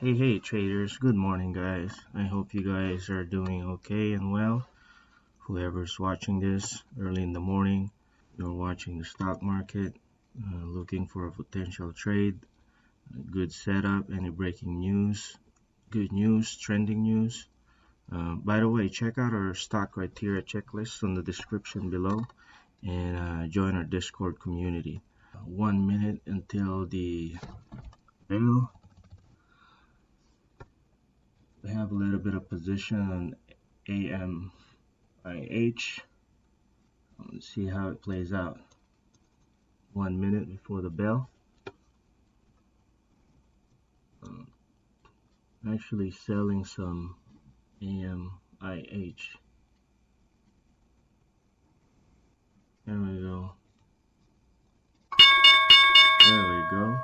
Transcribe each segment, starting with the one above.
Hey traders, good morning guys. I hope you guys are doing okay and well. Whoever's watching this early in the morning, you're watching the stock market, looking for a potential trade, a good setup, any breaking news, good news, trending news. By the way, check out our stock criteria checklist on the description below and join our Discord community. 1 minute until the bell. We have a little bit of position on AMIH. Let's see how it plays out. 1 minute before the bell. Actually selling some AMIH. There we go. There we go.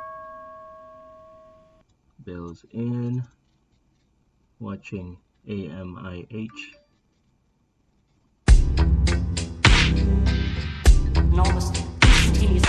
Bell's in. Watching AMIH. Enormous quantities.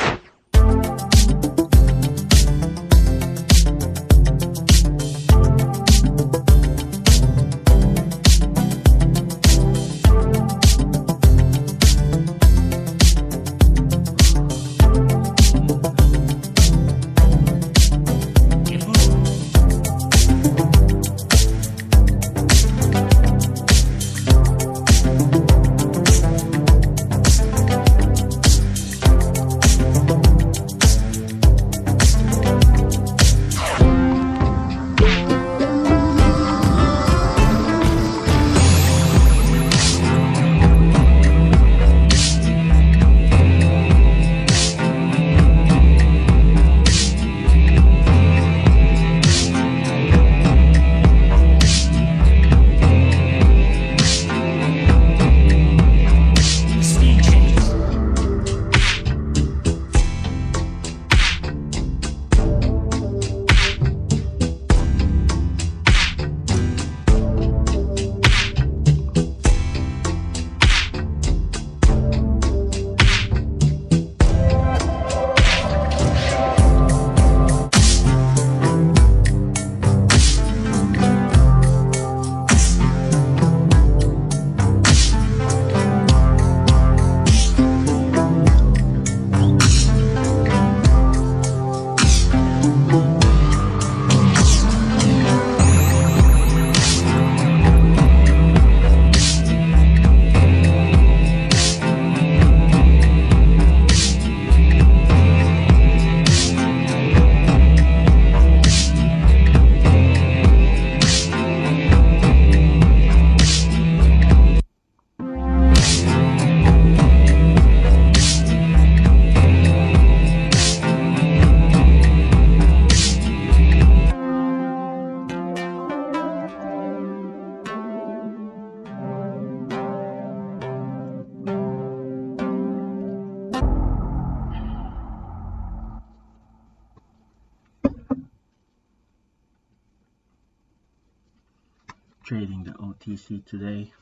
Trading the OTC today.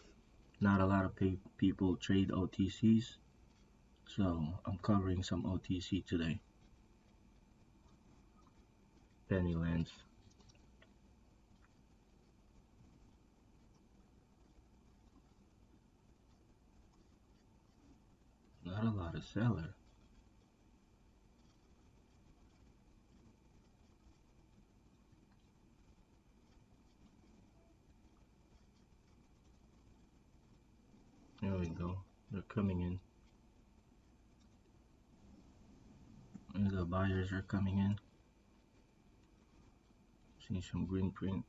Not a lot of people trade OTCs, so I'm covering some OTC today. Penny lens. Not a lot of seller. There we go. They're coming in. And the buyers are coming in. See some green prints.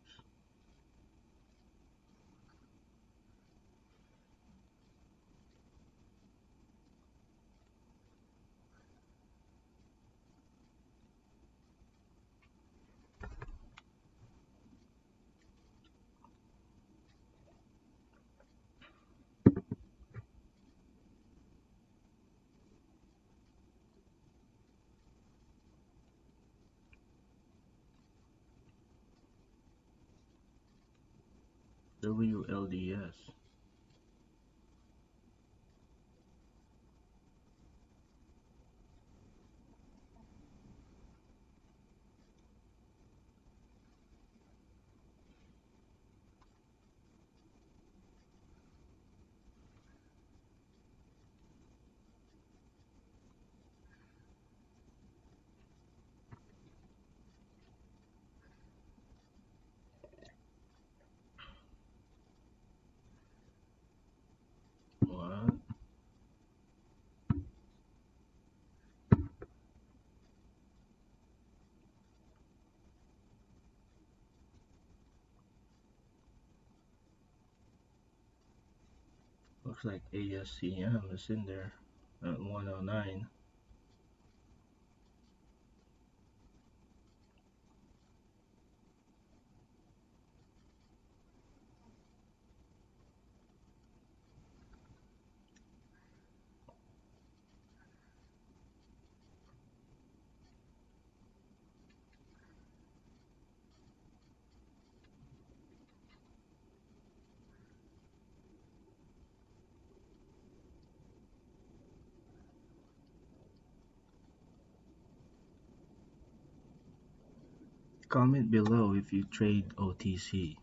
WLDS. Looks like ASCM is in there at 109. Comment below if you trade OTC.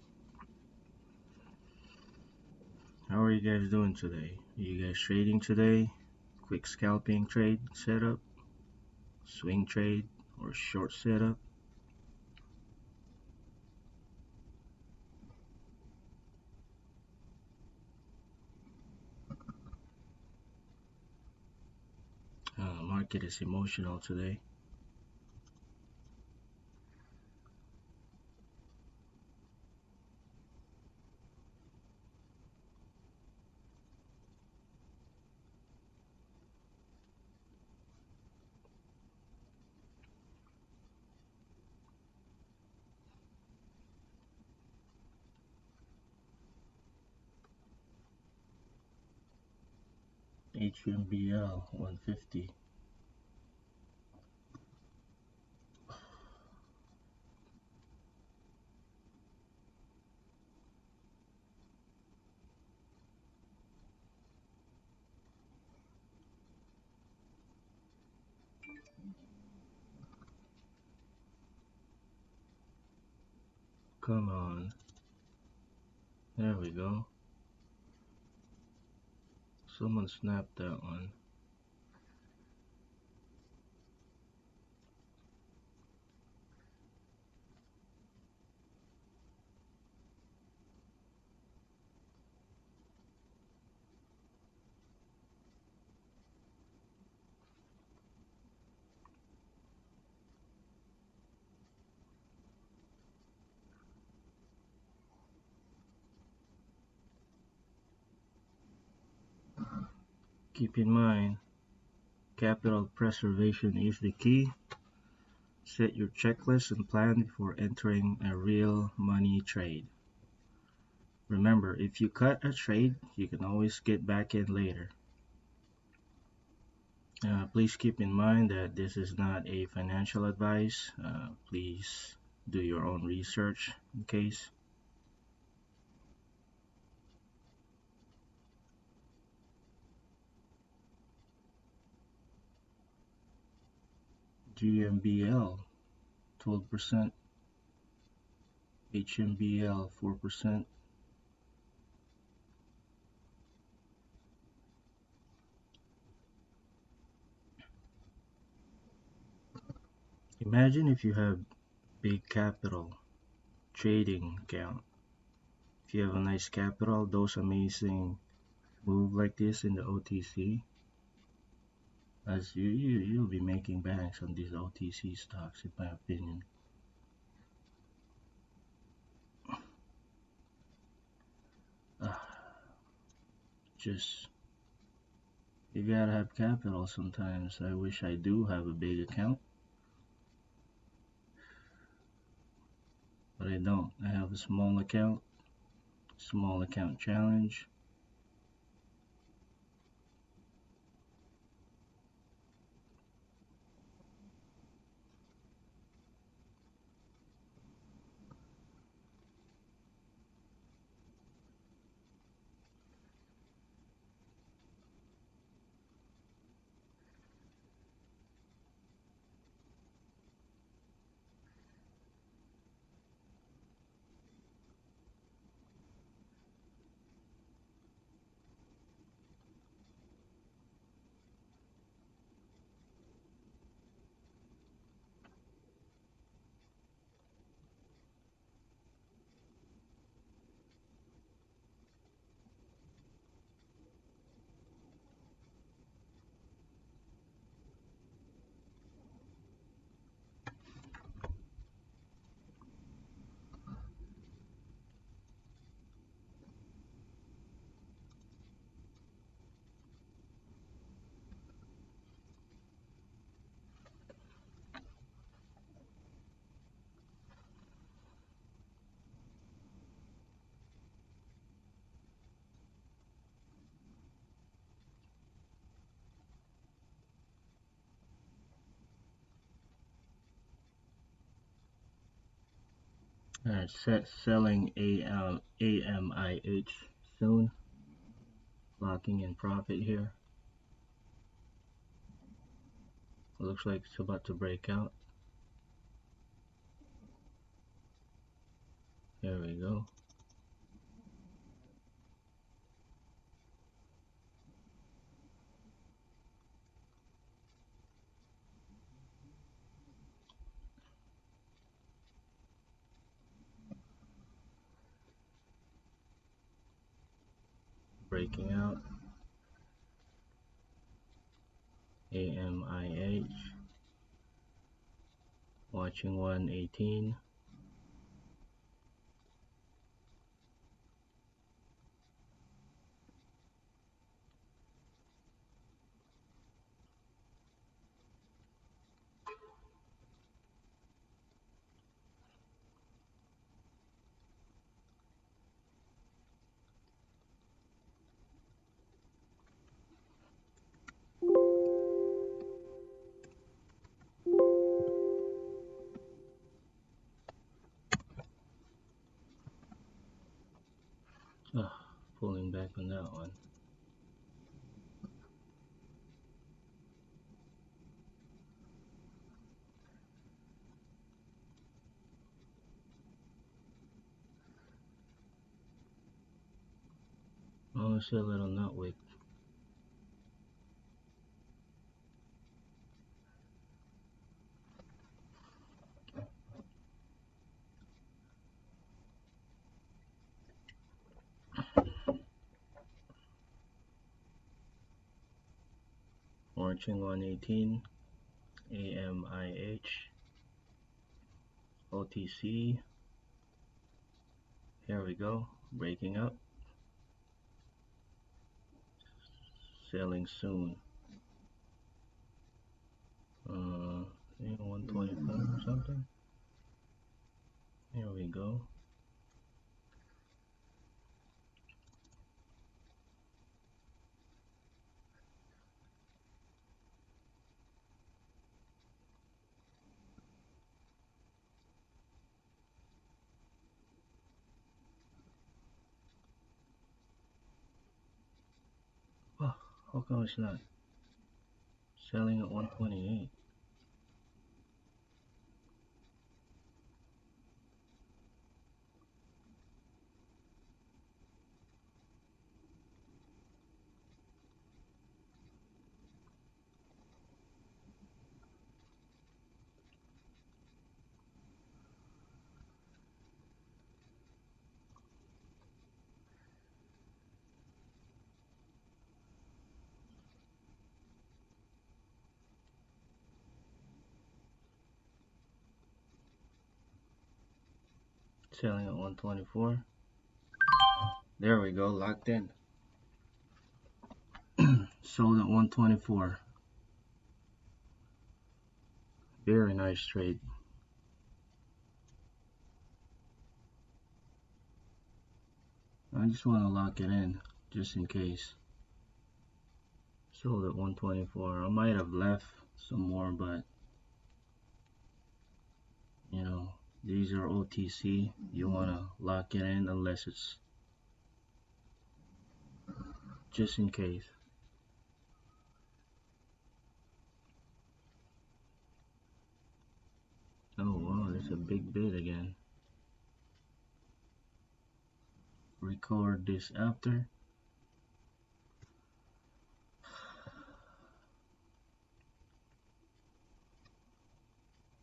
How are you guys doing today? Are you guys trading today? Quick scalping trade setup, swing trade, or short setup? Market is emotional today. HMBL 150. Come on. There we go. Someone snapped that one. Keep in mind, capital preservation is the key. Set your checklist and plan before entering a real money trade. Remember, if you cut a trade, you can always get back in later. Please keep in mind that this is not a financial advice. Please do your own research in case. GMBL 12%, HMBL 4%. Imagine if you have big capital trading account. If you have a nice capital, those amazing move like this in the OTC, as you'll be making banks on these OTC stocks, in my opinion. Just you gotta have capital sometimes. I wish I do have a big account, but I don't. I have a small account challenge. Alright, selling AMIH soon. Locking in profit here. Looks like it's about to break out. There we go. Breaking out. AMIH. Watching 118. Pulling back on that one. Oh, it's a little nut wick. Watching 118. AMIH. OTC. Here we go. Breaking up. Selling soon. 124 or something. Here we go. Oh, how come it's not selling at 128? Selling at 124. There we go, locked in. Sold at 124. Very nice trade. I just want to lock it in just in case. Sold at 124. I might have left some more, but you know, these are OTC. You want to lock it in unless it's just in case. Oh wow, there's a big bid again. Record this after.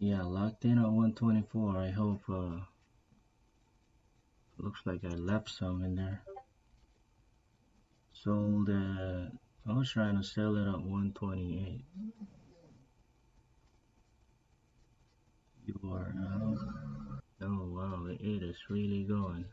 Yeah, locked in at 124. I hope looks like I left some in there. Sold at, I was trying to sell it at 128. You are out. Oh wow, it is really going.